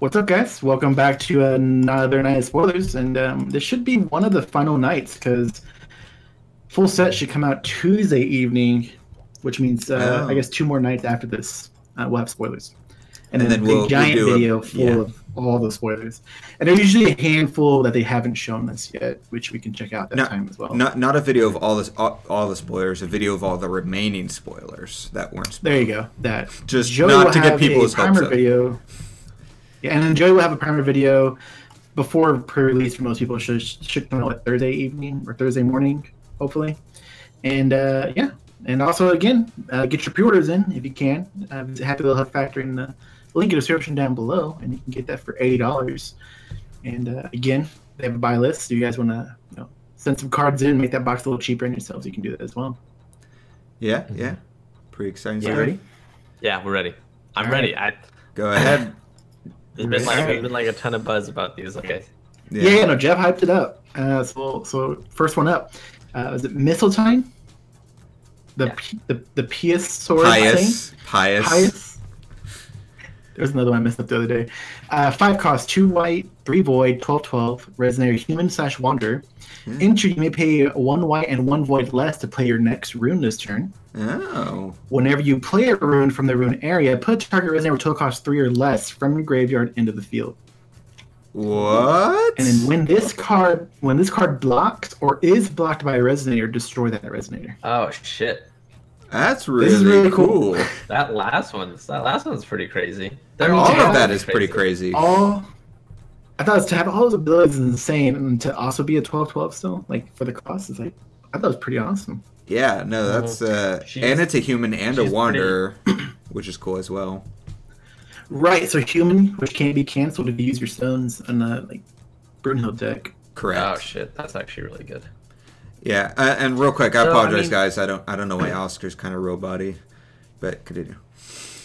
What's up, guys? Welcome back to another night of spoilers, and this should be one of the final nights because full set should come out Tuesday evening, which means I guess 2 more nights after this we'll have spoilers, and then a giant video full of all the spoilers. And there's usually a handful that they haven't shown us yet, which we can check out that time as well. Not a video of all the spoilers, a video of all the remaining spoilers that weren't spoiled. There you go. That just Joey not to get people's hopes up. Video. Yeah, and then Joey will have a primer video before pre-release for most people. Should come out Thursday evening or Thursday morning, hopefully. And yeah, and also again, get your pre-orders in if you can. Happy Little Hut Factory in the link in the description down below, and you can get that for $80. And again, they have a buy list. So you guys want to send some cards in, make that box a little cheaper on yourselves. You can do that as well. Yeah, pretty exciting. You ready? Yeah, we're ready. I'm ready. Go ahead. There's been like a ton of buzz about these. Okay. Yeah, no, Jeff hyped it up. So first one up, is it Mistletoe? The Pious sword thing? Pious. There's another one I messed up the other day. 5 cost, 2 white, 3 void, 12/12. Resonator human/wanderer. Enter, you may pay 1 white and 1 void less to play your next rune this turn. Oh. Whenever you play a rune from the rune area, put target resonator with total cost 3 or less from your graveyard into the field. What? And then when this card blocks or is blocked by a resonator, destroy that resonator. Oh shit. That's really cool. That last one's pretty crazy. All of that is pretty crazy. I thought to have all those abilities is insane, and to also be a 12/12 still, like for the cost, is like I thought it was pretty awesome. Yeah, no, that's and it's a human and a wanderer, which is cool as well. Right, so human, which can't be canceled if you use your stones on the like Brunhild deck. Correct. Oh shit, that's actually really good. Yeah, and real quick, I apologize, guys. I don't know why Oscar's kind of robot-y, but continue.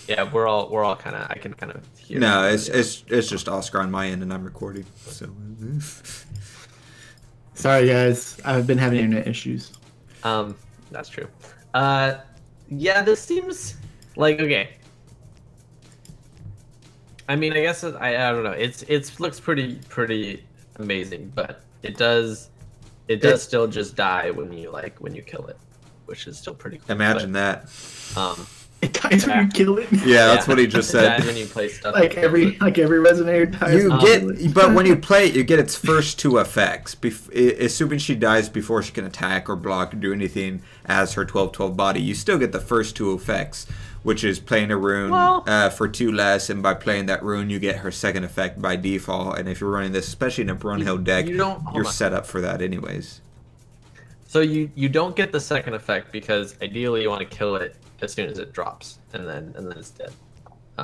Yeah, we're all kind of. I can kind of hear. No, it's just Oscar on my end, and I'm recording. So. Sorry, guys. I've been having internet issues. That's true. Yeah, this seems like okay. I mean, I guess I don't know. It looks pretty amazing, but it does still just die when you kill it, which is still pretty cool. Imagine that. It dies when you kill it. Yeah, that's what he just said. It dies when you play stuff. Like every resonator dies. But when you play it, you get its first 2 effects. Assuming she dies before she can attack or block or do anything as her 12/12 body, you still get the first 2 effects, which is playing a rune for 2 less, and by playing that rune, you get her second effect by default. And if you're running this, especially in a Brunhild deck, you're set up for that anyways. So you don't get the second effect because ideally you want to kill it as soon as it drops, and then it's dead.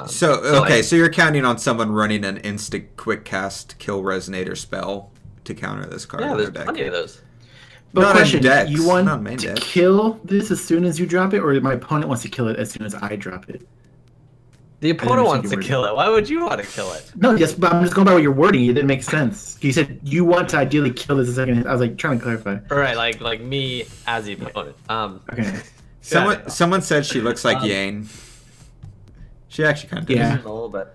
So you're counting on someone running an instant quick cast kill resonator spell to counter this card. Yeah, in there's their deck. plenty of those. But not question, in decks. you want not main to deck. kill this as soon as you drop it, or my opponent wants to kill it as soon as I drop it? The opponent wants to kill it. Why would you want to kill it? No, yes, but I'm just going by what you're wording. It didn't make sense. You said you want to ideally kill this a second. I was like trying to clarify. All right, like me as the opponent. Okay. Someone said she looks like Yang. She actually kind of does. Yeah. A little bit.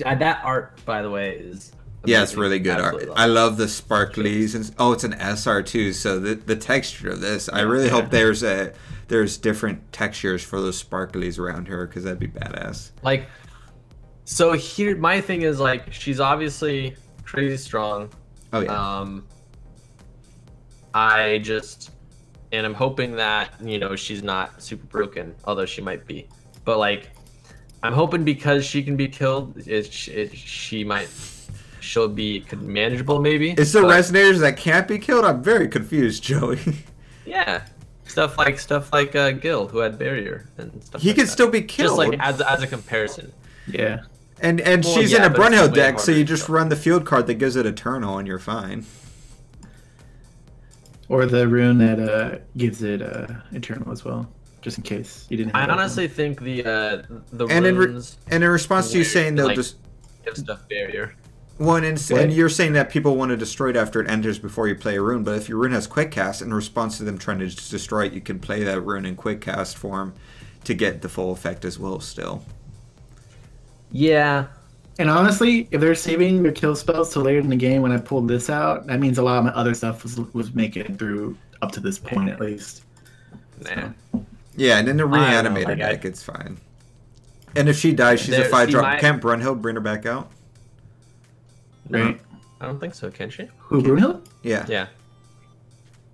That art, by the way, is amazing. Yeah, it's really good art. I love the sparklies, and it's an SR too. So the texture of this, I really hope there's different textures for those sparklies around her, because that'd be badass. Like, so here, my thing is like she's obviously crazy strong. Oh yeah. I'm hoping that she's not super broken, although she might be. But like, I'm hoping because she can be killed, she'll be manageable maybe. Is there resonators that can't be killed? I'm very confused, Joey. Yeah, stuff like Gil, who had barrier and stuff. He can still be killed. Just like as a comparison. Yeah. And she's in a Brunhild deck, so you just run the field card that gives it Eternal, and you're fine. Or the rune that gives it Eternal as well, just in case you didn't have I honestly think the and runes... in response to you saying they'll just... give stuff barrier. And you're saying that people want to destroy it after it enters before you play a rune, but if your rune has quick cast, in response to them trying to just destroy it, you can play that rune in quick cast form to get the full effect as well still. Yeah. And honestly, if they're saving their kill spells till later in the game when I pulled this out, that means a lot of my other stuff was making it through up to this point at least. Nah. So. Yeah, and in the reanimator like deck, it's fine. And if she dies, she's a 5-drop. Can't Brunhild bring her back out? Right. I don't think so, can she? Who, Brunhild? Yeah. Yeah.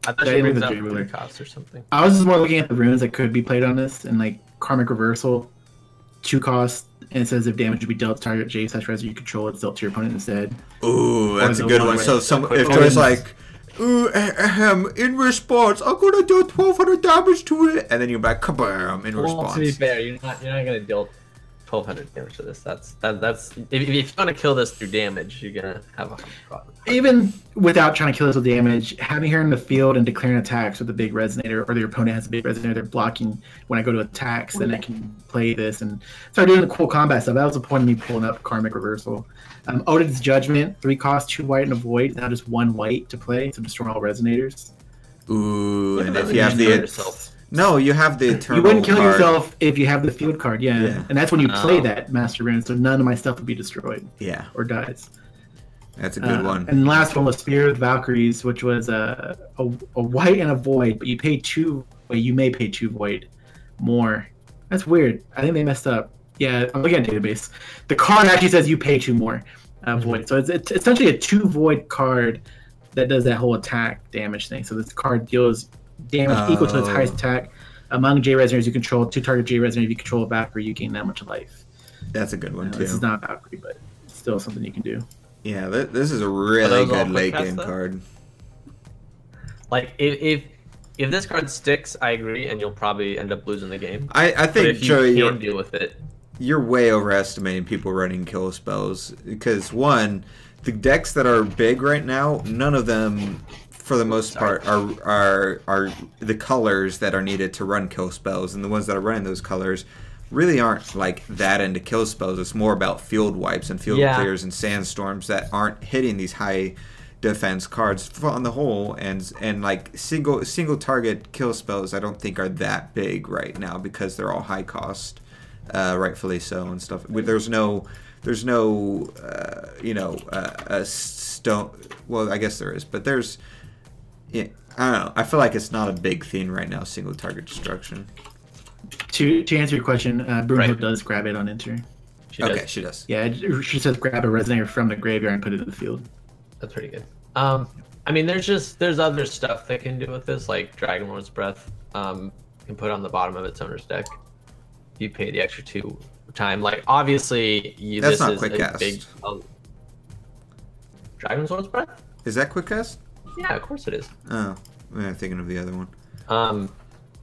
I thought she brings out 3 costs or something. I was just more looking at the runes that could be played on this, and like Karmic Reversal, 2 costs, and it says if damage would be dealt to target J/Res you control, it's dealt to your opponent instead. Ooh, that's a good one. So if Joy's like, ooh, in response, I'm gonna do 1,200 damage to it, and then you're back, kabam, in response. To be fair, you're not gonna deal 1,200 damage to this. That's if you want to kill this through damage, you're gonna have a problem. Even without trying to kill this with damage, having her in the field and declaring attacks with a big resonator, or their opponent has a big resonator, they're blocking when I go to attacks, then I can play this and start doing the cool combat stuff. That was the point of me pulling up Karmic Reversal. Odin's Judgment, 3 costs, 2 white and a void. Now just 1 white to play to destroy all resonators. Ooh, and if you have the... No, you have the Eternal You wouldn't kill card. yourself if you have the field card, yeah. And that's when you play that Master Rune, so none of my stuff would be destroyed. Yeah. Or dies. That's a good one. And the last one was Spear of Valkyries, which was a white and a void, but you pay 2... Wait, you may pay 2 void more. That's weird. I think they messed up. Yeah, I'm looking at database. The card actually says you pay 2 more void. So it's essentially a 2 void card that does that whole attack damage thing. So this card deals damage equal to its highest attack among J resonators you control. 2 target J resonators you control a Valkyrie, you gain that much life. That's a good one too. This is not Valkyrie, but it's still something you can do. Yeah, this is a really good late game card. Like if this card sticks, I agree, and you'll probably end up losing the game. I think Joey, you can deal with it. You're way overestimating people running kill spells because one, the decks that are big right now, none of them, for the most part, are the colors that are needed to run kill spells, and the ones that are running those colors really aren't like that into kill spells. It's more about field wipes and field clears and sandstorms that aren't hitting these high defense cards on the whole, and like single target kill spells I don't think are that big right now because they're all high cost, rightfully so and stuff. There's no stone. Well, I guess there is, but there's. Yeah, I don't know. I feel like it's not a big thing right now. Single target destruction. To answer your question, Brunhild does grab it on enter. She does. Yeah, she says grab a resonator from the graveyard and put it in the field. That's pretty good. I mean, there's other stuff they can do with this, like Dragonlord's Breath. Can put on the bottom of its owner's deck. You pay the extra 2 time. Like obviously, that's this not is quick a cast. big. Dragonlord's Breath? Is that quick cast? Yeah, of course it is. Oh, I'm thinking of the other one.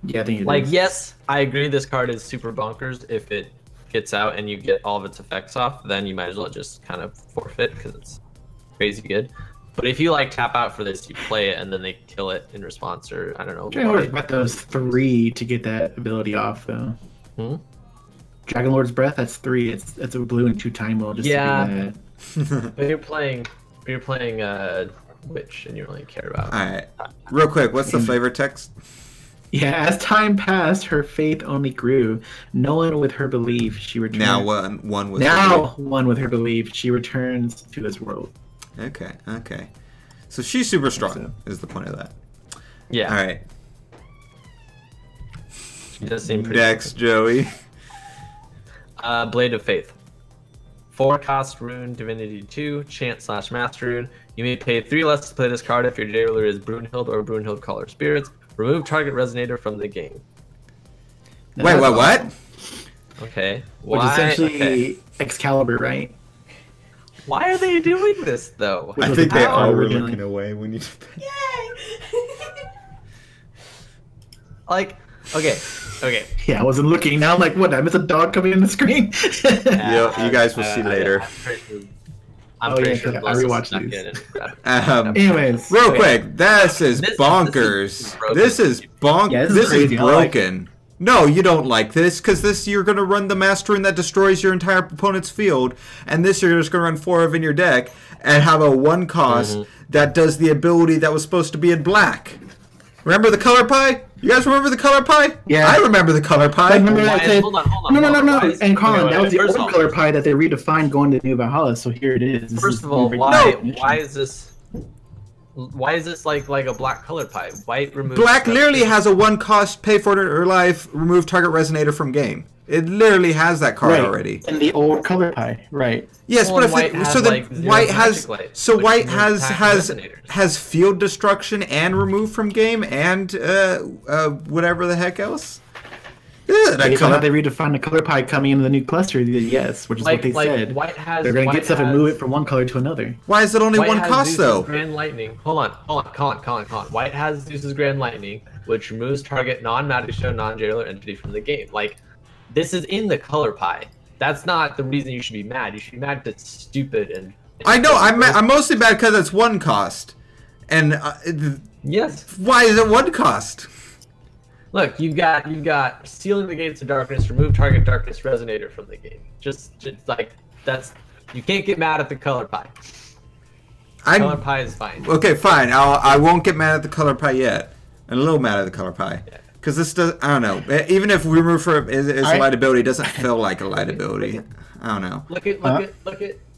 Yeah, I think it is. Yes, I agree. This card is super bonkers. If it gets out and you get all of its effects off, then you might as well just kind of forfeit because it's crazy good. But if you like tap out for this, you play it and then they kill it in response, or I don't know. Dragonlord's Breath those 3 to get that ability off though. Dragonlord's Breath, that's 3. It's a blue and 2 time will just to do that. But you're playing Witch and you don't really care about. All right, real quick, what's the flavor text? Yeah, as time passed, her faith only grew. No one with her belief, she returned. Now one with one with her belief, she returns to this world. Okay. So she's super strong. Is the point of that? Yeah. All right. She does seem pretty. Next, Joey. Blade of Faith. 4 cost rune, Divinity 2, Chant / Master Rune. You may pay 3 less to play this card if your jailer is Brunhild or Brunhild Caller Spirits. Remove target resonator from the game. Wait, what? Okay. Which is essentially Excalibur, right? Why are they doing this though? I think they all were looking away when you. Like, okay. Yeah, I wasn't looking. Now I'm like, what? I miss a dog coming in the screen. You guys will see later. I'm pretty sure I rewatched these. Anyways, real quick, this is bonkers. This is bonkers. Yeah, this is broken. Like no, you don't like this because you're gonna run the Master Rune that destroys your entire opponent's field, and this you're just gonna run 4 of in your deck and have a 1 cost that does the ability that was supposed to be in black. Remember the color pie? You guys remember the color pie? Yeah. I remember the color pie. Remember Hold on. No. And Colin, that was the First old of color all- pie that they redefined going to New Valhalla. So here it is. First of all, why is this? Why is this like a black color pie? White removes. Black literally has a 1 cost, pay for it or life, remove target resonator from game. It literally has that card already. And the old color pie, right? Yes, Well, but white if has, so, then like, zero white magic has light, so which white removes has resonators. field destruction and remove from game and whatever the heck else. Yeah, that If color. they redefined the color pie coming into the new cluster, yes, which is what they said. White has. They're going to white get stuff and has- move it from one color to another. Why is it only White 1 has cost Zeus's though? Grand Lightning. Hold on. White has Zeus's Grand Lightning, which removes target non-Magic Show, non-Jailer entity from the game. Like, this is in the color pie. That's not the reason you should be mad. You should be mad that it's stupid and. I know. I'm mostly bad because it's 1 cost, and Yes. why is it 1 cost? Look, you've got sealing the gates of darkness, remove target darkness resonator from the game. Just like that's you can't get mad at the color pie. Color pie is fine. Okay, fine. I won't get mad at the color pie yet. I'm a little mad at the color pie because this does. I don't know. Even if we remove for is a liability, it doesn't feel like a liability. I don't know. Look at.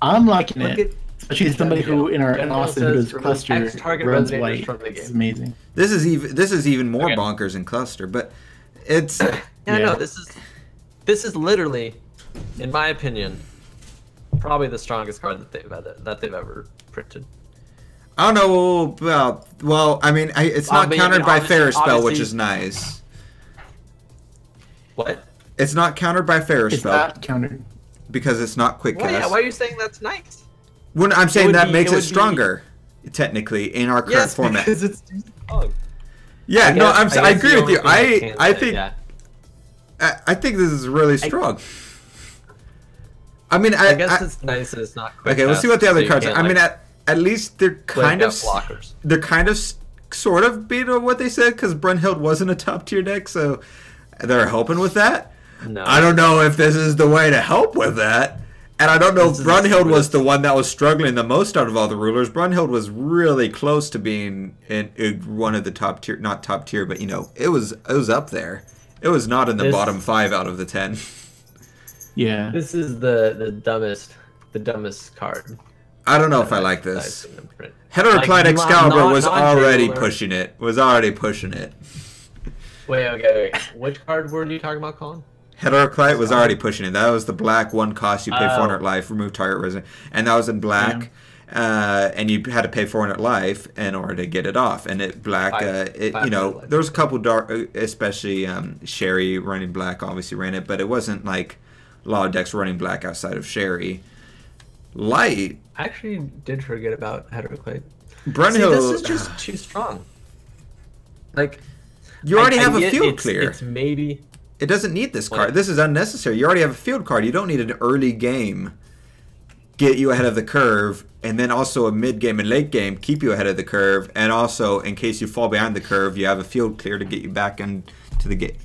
I'm liking Look it. at- Especially somebody who in Austin who does says cluster X target runs resonators white. from the game. It's amazing. This is even more Okay. bonkers in cluster, but it's No, this is literally, in my opinion, probably the strongest card that they've ever printed. I don't know about. Well, I mean, it's not countered by Fair Spell, which obviously- is nice. What? It's not countered by Fair It's Spell not countered. because it's not quick Well, cast. yeah, why are you saying that's nice? When I'm saying would that be- makes it it would be- stronger, technically, in our current format. because it's too strong. Yeah, no, I guess agree the with you. only thing I can say, think yeah. I think this is really strong. I mean, I guess it's nice that it's not quick. okay. Let's see what the other cards are. I mean, at least they're kind of blockers. they're kind of sort of beat on what they said because Brunhild wasn't a top tier deck, so they're helping with that. No. I don't know if this is the way to help with that. And I don't know if Brunhild was the one that was struggling the most out of all the rulers. Brunhild was really close to being in one of the top tier, not top tier, but it was up there. It was not in the bottom 5 out of the 10. Yeah. This is the dumbest card. I don't know if I like this. I've seen them print. Heteroclite Like, Excalibur was already non-jailer. pushing it. Was already pushing it. Wait. Which card were you talking about, Colin? Heteroclite was already pushing it. That was the black 1 cost. You pay 400 Oh. life, remove target resident, and that was in black. And you had to pay 400 life in order to get it off. And it black, Five there was a couple dark, especially Sherry running black. Obviously ran it, but it wasn't like a lot of decks running black outside of Sherry. Light. I actually did forget about Heteroclite. Brunhild. See, this is just too strong. Like, You already have a get field clear. It's maybe. It doesn't need this card. What? This is unnecessary. You already have a field card. You don't need an early game get you ahead of the curve, and then also a mid game and late game keep you ahead of the curve, and also in case you fall behind the curve, you have a field clear to get you back into the game.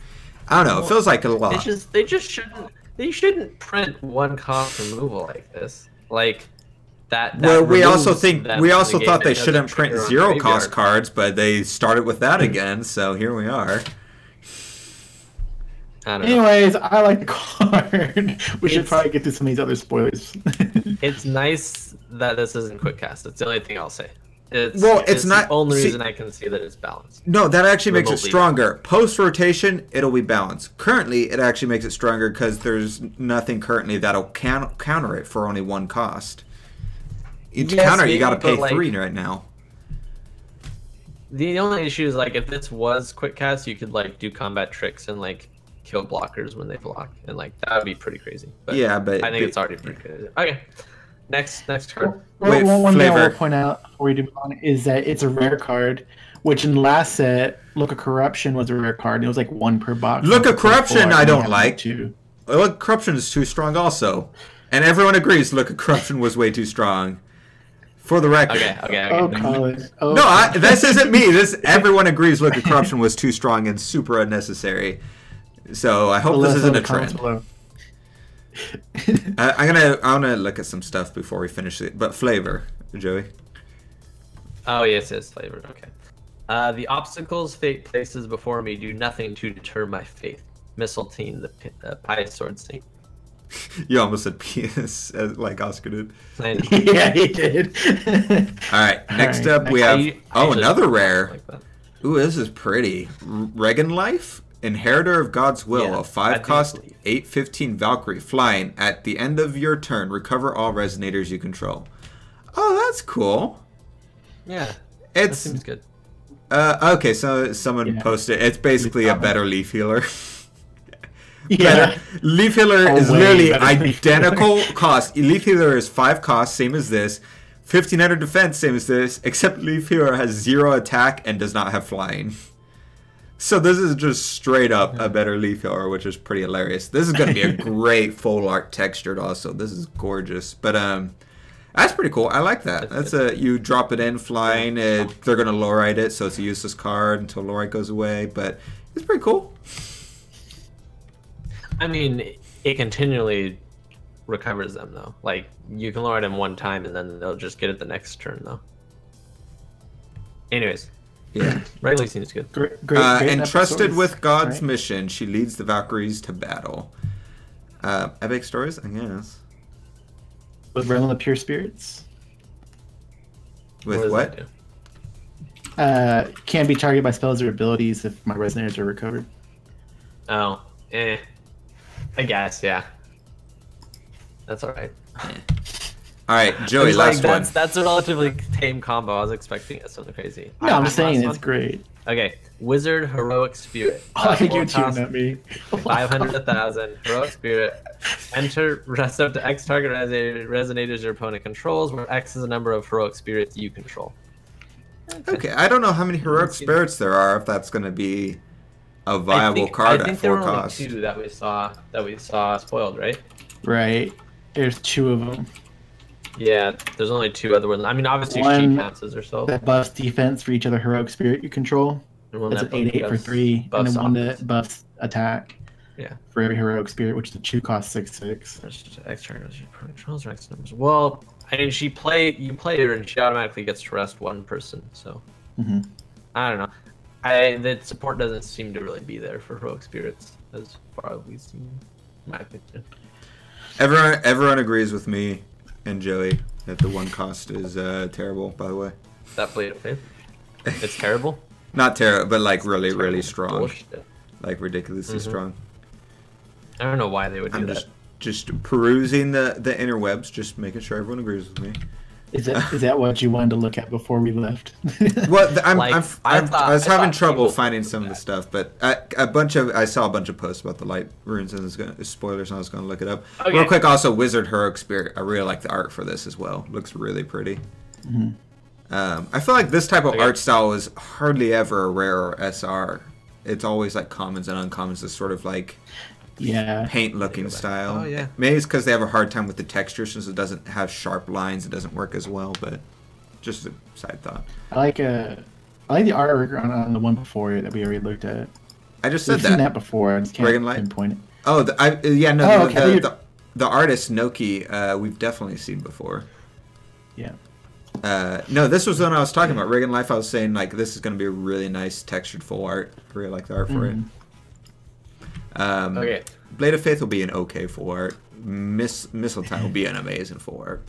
I don't know. It feels like a lot. They just shouldn't. They shouldn't print 1 cost removal like this. Like that. Well, we also removes them from the thought game they and shouldn't doesn't print trigger on 0 graveyard. cost cards, but they started with that again. So here we are. I don't know. Anyways, I like the card. We should probably get to some of these other spoilers. It's nice that this isn't quick cast. That's the only thing I'll say. It's not- the only see- reason I can see that it's balanced. No, that actually makes it Remotely. stronger. Post rotation, it'll be balanced. Currently, it actually makes it stronger because there's nothing currently that'll counter it for only 1 cost. To Yes, counter it, you maybe, got to pay but, like, 3 right now. The only issue is like if this was quick cast, you could like do combat tricks and like kill blockers when they block, and like that would be pretty crazy. But Yeah, but I think it's already pretty crazy. Okay, next card. Wait, one thing I flavor. will point out before we do move on is that it's a rare card, which in the last set, Look of Corruption was a rare card. And it was like 1 per box. Look of Corruption, Before, I don't have like. 2. Look, Corruption is too strong also. And everyone agrees Look at Corruption was way too strong. For the record. Okay. Oh, Colin. Oh, No, this isn't me. Everyone agrees Look at Corruption was too strong and super unnecessary. So I hope this isn't a trend. I'm gonna look at some stuff before we finish it. But flavor, Joey. Oh yes, flavor. Okay. The obstacles fate places before me do nothing to deter my faith. Mistletoe, the pious sword saint. You almost said penis, like Oscar did. Yeah, he did. All right, next up we have another rare. Like Ooh, this is pretty. Regan Life, Inheritor of God's Will, Yeah, a 5-cost 8/15 Valkyrie, flying. At the end of your turn, recover all resonators you control. Oh, that's cool. Yeah, that It's seems good. okay. So someone posted. It's basically a better leaf healer. Yeah. Leaf Healer is way literally better identical cost. Leaf Healer is 5 cost, same as this. 1500 defense, same as this. Except Leaf Healer has 0 attack and does not have flying. So this is just straight up a better Leaf Healer, which is pretty hilarious. This is going to be a great full art textured also. This is gorgeous. But that's pretty cool. I like that. That's you drop it in flying. They're going to lowrite it, so it's a useless card until lowrite goes away. But it's pretty cool. I mean, it continually recovers them, though. Like, you can lower them one time, and then they'll just get it the next turn, though. Anyways. Yeah. Regularly seems good. Great entrusted with God's right. mission, she leads the Valkyries to battle. Epic stories, I guess. With Realm of Pure Spirits. With what? Can't be targeted by spells or abilities if my resonators are recovered. Oh, I guess, yeah. That's alright. All right, Joey, last one. That's a relatively tame combo. I was expecting something crazy. No, I'm just saying it's great. Okay, Wizard Heroic Spirit. Oh, I think you're shooting at me. 500, 1,000. Heroic Spirit. Enter, rest up to X target resonators your opponent controls, where X is the number of Heroic Spirits you control. Okay, I don't know how many Heroic Spirits there are, if that's going to be a viable card I think at 4 there were cost. only 2 that we saw spoiled, right? Right. There's 2 of them. Yeah, there's only 2 other ones. I mean, obviously One she counts as herself. that buffs defense for each other heroic spirit you control. That's an 8/8 for 3, and then one that buffs attack. Yeah. For every heroic spirit, which is a 2 cost 6/6. X target controls or X numbers. Well, I mean, you play her and she automatically gets to rest 1 person. So I don't know. The support doesn't seem to really be there for heroic spirits as far as we've seen. In my opinion. Everyone agrees with me and Joey that the 1 cost is terrible. By the way, that Blade of Faith. It's terrible. Not terrible, but like really strong. Bullshit. Like ridiculously strong. I don't know why they would do that. Just perusing the interwebs, just making sure everyone agrees with me. Is that what you wanted to look at before we left? Well, I was having thought trouble people finding some of the stuff, but I saw a bunch of posts about the light runes and spoilers, and I was going to look it up. Okay. Real quick, also Wizard Heroic Spirit. I really like the art for this as well. Looks really pretty. I feel like this type of art style is hardly ever a rare or SR. It's always like commons and uncommons. This sort of like paint looking style. Oh yeah. Maybe it's because they have a hard time with the texture since it doesn't have sharp lines. It doesn't work as well, but just a side thought. I like the artwork on the one before that we already looked at. I just said We've seen that before. I just can't pinpoint it. Oh, the artist Noki, we've definitely seen before. Yeah. No, this was the one I was talking about. Regan Life, I was saying, like, this is going to be a really nice textured full art. I really like the art for it. Okay. Blade of Faith will be an okay full art. Mistletoe will be an amazing full art.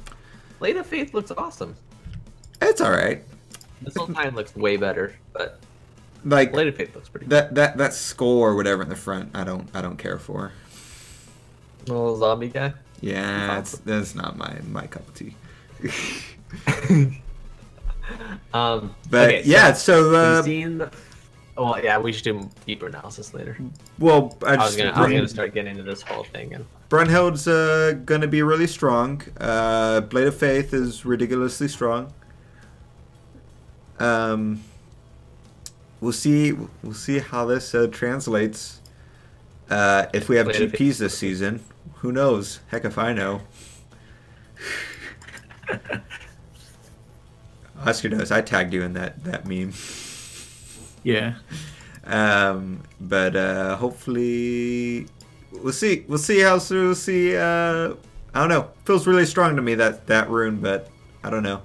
Blade of Faith looks awesome. It's alright. Mistletoe looks way better, but like Blade of Faith looks pretty good. That skull or whatever in the front, I don't care for. Little zombie guy? Yeah, that's not my cup of tea. But okay, yeah, so we've seen well, yeah, we should do deeper analysis later. Well, I was gonna start getting into this whole thing. And Brunhild's gonna be really strong. Blade of Faith is ridiculously strong. We'll see how this translates. If we have GPs this season, who knows? Heck if I know. Oscar knows I tagged you in that meme. Yeah. But hopefully we'll see how soon we'll see. I don't know. Feels really strong to me that rune, but I don't know.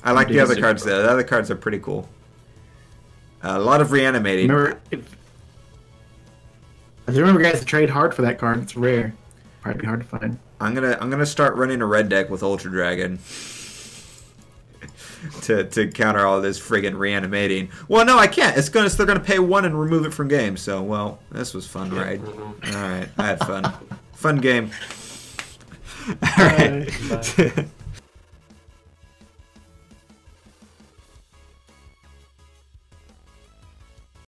I like the other cards though. The other cards are pretty cool. A lot of reanimating. Remember, guys, to trade hard for that card. It's rare. Probably be hard to find. I'm gonna start running a red deck with Ultra Dragon to counter all this friggin' reanimating. Well, no, I can't. They're gonna pay 1 and remove it from game. So, well, this was fun, right? All right, I had fun. Fun game. All right.